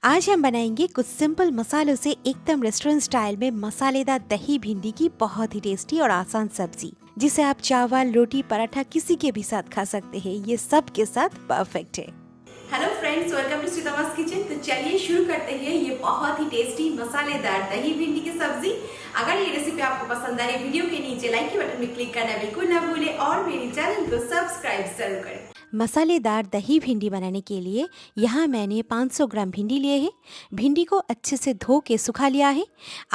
आज हम बनाएंगे कुछ सिंपल मसालों से एकदम रेस्टोरेंट स्टाइल में मसालेदार दही भिंडी की बहुत ही टेस्टी और आसान सब्जी, जिसे आप चावल, रोटी, पराठा किसी के भी साथ खा सकते हैं। ये सब के साथ परफेक्ट है। Hello friends, welcome to Sreetama's kitchen. तो चलिए शुरू करते हैं ये बहुत ही टेस्टी मसालेदार दही भिंडी की सब्जी। अगर ये रेसिपी आपको पसंद आए, वीडियो के नीचे लाइक के बटन में क्लिक करना बिल्कुल ना भूलें और मेरे चैनल को सब्सक्राइब जरूर करें। मसालेदार दही भिंडी बनाने के लिए यहाँ मैंने 500 ग्राम भिंडी लिए हैं। भिंडी को अच्छे से धो के सुखा लिया है।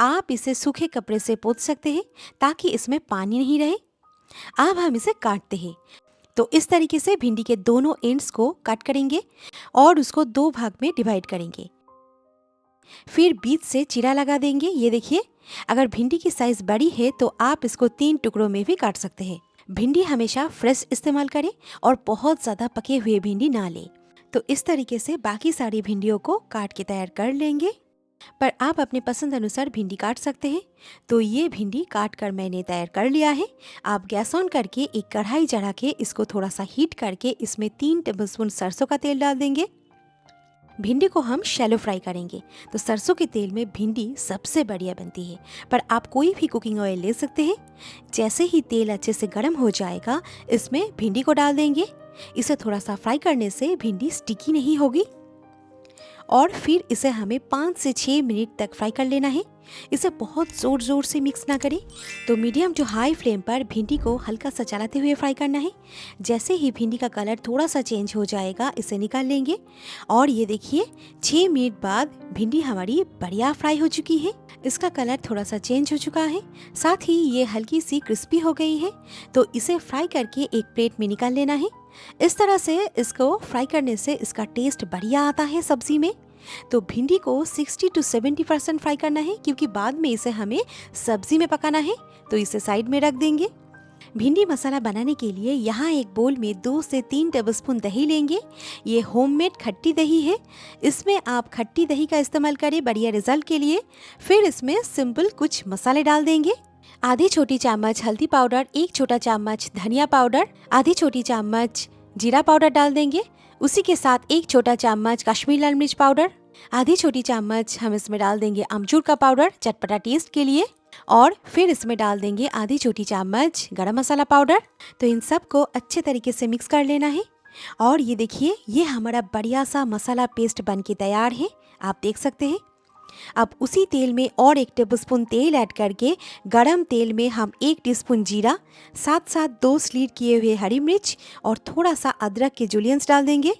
आप इसे सूखे कपड़े से पोंछ सकते हैं ताकि इसमें पानी नहीं रहे। अब हम इसे काटते हैं। तो इस तरीके से भिंडी के दोनों एंड्स को कट करेंगे और उसको दो भाग में डिवाइड करेंगे। फिर बीच से चीरा लगा देंगे। ये देखिए, अगर भिंडी की साइज़ बड़ी है तो आप इसको 3 टुकड़ों में भी काट सकते हैं। भिंडी हमेशा फ्रेश इस्तेमाल करें और बहुत ज़्यादा पके हुए भिंडी ना लें। तो इस तरीके से बाकी सारी भिंडियों को काट के तैयार कर लेंगे, पर आप अपने पसंद अनुसार भिंडी काट सकते हैं। तो ये भिंडी काट कर मैंने तैयार कर लिया है। आप गैस ऑन करके एक कढ़ाई चढ़ा के इसको थोड़ा सा हीट करके इसमें 3 टेबलस्पून सरसों का तेल डाल देंगे। भिंडी को हम शैलो फ्राई करेंगे। तो सरसों के तेल में भिंडी सबसे बढ़िया बनती है, पर आप कोई भी कुकिंग ऑयल ले सकते हैं। जैसे ही तेल अच्छे से गर्म हो जाएगा, इसमें भिंडी को डाल देंगे। इसे थोड़ा सा फ्राई करने से भिंडी स्टिकी नहीं होगी और फिर इसे हमें 5 से 6 मिनट तक फ्राई कर लेना है। इसे बहुत ज़ोर ज़ोर से मिक्स ना करें। तो मीडियम टू हाई फ्लेम पर भिंडी को हल्का सा चलाते हुए फ्राई करना है। जैसे ही भिंडी का कलर थोड़ा सा चेंज हो जाएगा, इसे निकाल लेंगे। और ये देखिए, 6 मिनट बाद भिंडी हमारी बढ़िया फ्राई हो चुकी है। इसका कलर थोड़ा सा चेंज हो चुका है, साथ ही ये हल्की सी क्रिस्पी हो गई है। तो इसे फ्राई करके एक प्लेट में निकाल लेना है। इस तरह से इसको फ्राई करने से इसका टेस्ट बढ़िया आता है सब्जी में। तो भिंडी को 60 to 70% फ्राई करना है, क्योंकि बाद में इसे हमें सब्जी में पकाना है। तो इसे साइड में रख देंगे। भिंडी मसाला बनाने के लिए यहाँ एक बोल में 2 से 3 टेबलस्पून दही लेंगे। ये होममेड खट्टी दही है। इसमें आप खट्टी दही का इस्तेमाल करें बढ़िया रिजल्ट के लिए। फिर इसमें सिंपल कुछ मसाले डाल देंगे। आधी छोटी चम्मच हल्दी पाउडर, 1 छोटा चम्मच धनिया पाउडर, आधी छोटी चम्मच जीरा पाउडर डाल देंगे। उसी के साथ 1 छोटा चम्मच कश्मीरी लाल मिर्च पाउडर, आधी छोटी चम्मच हम इसमें डाल देंगे अमचूर का पाउडर चटपटा टेस्ट के लिए, और फिर इसमें डाल देंगे आधी छोटी चम्मच गरम मसाला पाउडर। तो इन सब को अच्छे तरीके से मिक्स कर लेना है। और ये देखिए, ये हमारा बढ़िया सा मसाला पेस्ट बन के तैयार है, आप देख सकते हैं। अब उसी तेल में और 1 टेबलस्पून तेल ऐड करके गरम तेल में हम 1 टीस्पून जीरा, साथ साथ 2 स्लीट किए हुए हरी मिर्च और थोड़ा सा अदरक के जुलियंस डाल देंगे।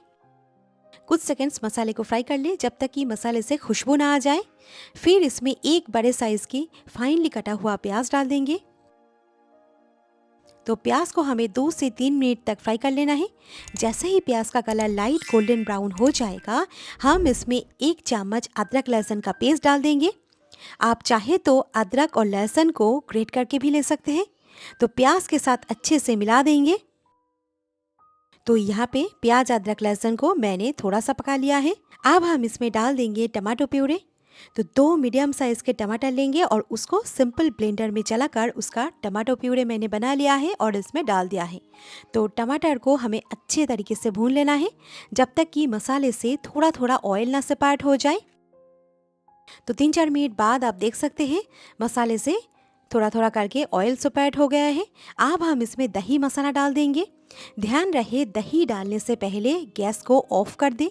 कुछ सेकंड्स मसाले को फ्राई कर ले, जब तक कि मसाले से खुशबू ना आ जाए। फिर इसमें एक बड़े साइज की फाइनली कटा हुआ प्याज डाल देंगे। तो प्याज को हमें 2 से 3 मिनट तक फ्राई कर लेना है। जैसे ही प्याज का कलर लाइट गोल्डन ब्राउन हो जाएगा, हम इसमें 1 चम्मच अदरक लहसुन का पेस्ट डाल देंगे। आप चाहे तो अदरक और लहसुन को ग्रेट करके भी ले सकते हैं। तो प्याज के साथ अच्छे से मिला देंगे। तो यहाँ पे प्याज, अदरक, लहसुन को मैंने थोड़ा सा पका लिया है। अब हम इसमें डाल देंगे टमाटो प्यूरे। तो 2 मीडियम साइज़ के टमाटर लेंगे और उसको सिंपल ब्लेंडर में चलाकर उसका टमाटो प्यूरे मैंने बना लिया है और इसमें डाल दिया है। तो टमाटर को हमें अच्छे तरीके से भून लेना है, जब तक कि मसाले से थोड़ा थोड़ा ऑयल ना सेपरेट हो जाए। तो 3-4 मिनट बाद आप देख सकते हैं मसाले से थोड़ा थोड़ा करके ऑयल सेपरेट हो गया है। अब हम इसमें दही मसाला डाल देंगे। ध्यान रहे, दही डालने से पहले गैस को ऑफ कर दे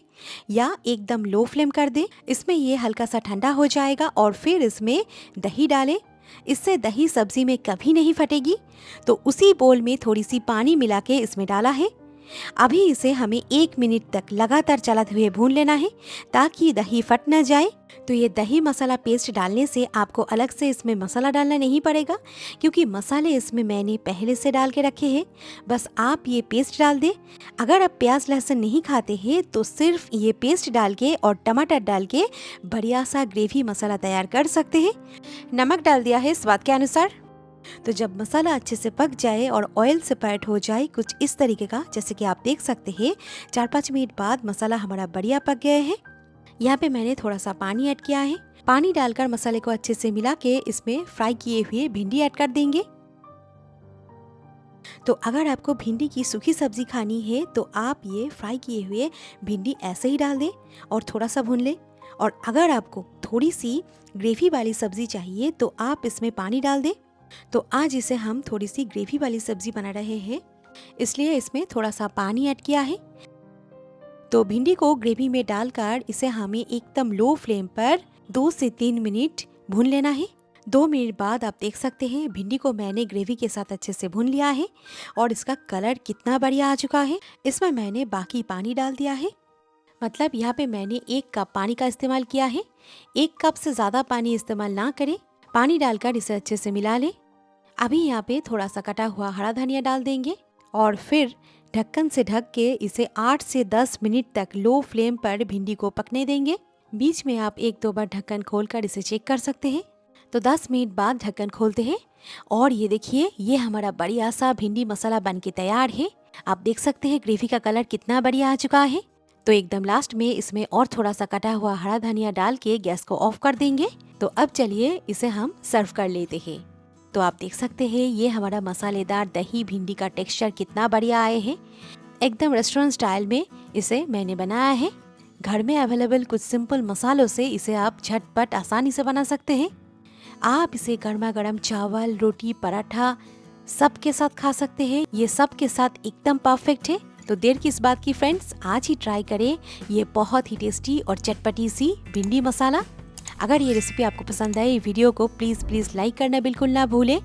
या एकदम लो फ्लेम कर दे। इसमें ये हल्का सा ठंडा हो जाएगा और फिर इसमें दही डालें। इससे दही सब्जी में कभी नहीं फटेगी। तो उसी बोल में थोड़ी सी पानी मिला के इसमें डाला है। अभी इसे हमें 1 मिनट तक लगातार चलाते हुए भून लेना है, ताकि दही फट न जाए। तो ये दही मसाला पेस्ट डालने से आपको अलग से इसमें मसाला डालना नहीं पड़ेगा, क्योंकि मसाले इसमें मैंने पहले से डाल के रखे हैं। बस आप ये पेस्ट डाल दें। अगर आप प्याज लहसुन नहीं खाते हैं तो सिर्फ ये पेस्ट डाल के और टमाटर डाल के बढ़िया सा ग्रेवी मसाला तैयार कर सकते हैं। नमक डाल दिया है स्वाद के अनुसार। तो जब मसाला अच्छे से पक जाए और ऑयल सेपरेट हो जाए कुछ इस तरीके का, जैसे कि आप देख सकते हैं, 4-5 मिनट बाद मसाला हमारा बढ़िया पक गया है। यहाँ पे मैंने थोड़ा सा पानी ऐड किया है। पानी डालकर मसाले को अच्छे से मिला के इसमें फ्राई किए हुए भिंडी ऐड कर देंगे। तो अगर आपको भिंडी की सूखी सब्जी खानी है तो आप ये फ्राई किए हुए भिंडी ऐसे ही डाल दें और थोड़ा सा भून लें। और अगर आपको थोड़ी सी ग्रेवी वाली सब्जी चाहिए तो आप इसमें पानी डाल दें। तो आज इसे हम थोड़ी सी ग्रेवी वाली सब्जी बना रहे हैं, इसलिए इसमें थोड़ा सा पानी ऐड किया है। तो भिंडी को ग्रेवी में डालकर इसे हमें एकदम लो फ्लेम पर 2 से 3 मिनट भून लेना है। 2 मिनट बाद आप देख सकते हैं भिंडी को मैंने ग्रेवी के साथ अच्छे से भून लिया है और इसका कलर कितना बढ़िया आ चुका है। इसमें मैंने बाकी पानी डाल दिया है, मतलब यहाँ पे मैंने 1 कप पानी का इस्तेमाल किया है। 1 कप से ज़्यादा पानी इस्तेमाल ना करें। पानी डालकर इसे अच्छे से मिला लें। अभी यहाँ पे थोड़ा सा कटा हुआ हरा धनिया डाल देंगे और फिर ढक्कन से ढक के इसे 8 से 10 मिनट तक लो फ्लेम पर भिंडी को पकने देंगे। बीच में आप 1-2 बार ढक्कन खोलकर इसे चेक कर सकते हैं। तो 10 मिनट बाद ढक्कन खोलते हैं और ये देखिए, ये हमारा बढ़िया सा भिंडी मसाला बन के तैयार है। आप देख सकते हैं ग्रेवी का कलर कितना बढ़िया आ चुका है। तो एकदम लास्ट में इसमें और थोड़ा सा कटा हुआ हरा धनिया डाल के गैस को ऑफ कर देंगे। तो अब चलिए इसे हम सर्व कर लेते हैं। तो आप देख सकते हैं ये हमारा मसालेदार दही भिंडी का टेक्सचर कितना बढ़िया आए हैं। एकदम रेस्टोरेंट स्टाइल में इसे मैंने बनाया है। घर में अवेलेबल कुछ सिंपल मसालों से इसे आप झटपट आसानी से बना सकते हैं। आप इसे गर्मा गर्म चावल, रोटी, पराठा सब के साथ खा सकते हैं। ये सब के साथ एकदम परफेक्ट है। तो देर किस बात की फ्रेंड्स, आज ही ट्राई करें ये बहुत ही टेस्टी और चटपटी सी भिंडी मसाला। अगर ये रेसिपी आपको पसंद आई, वीडियो को प्लीज़ लाइक करना बिल्कुल ना भूलें।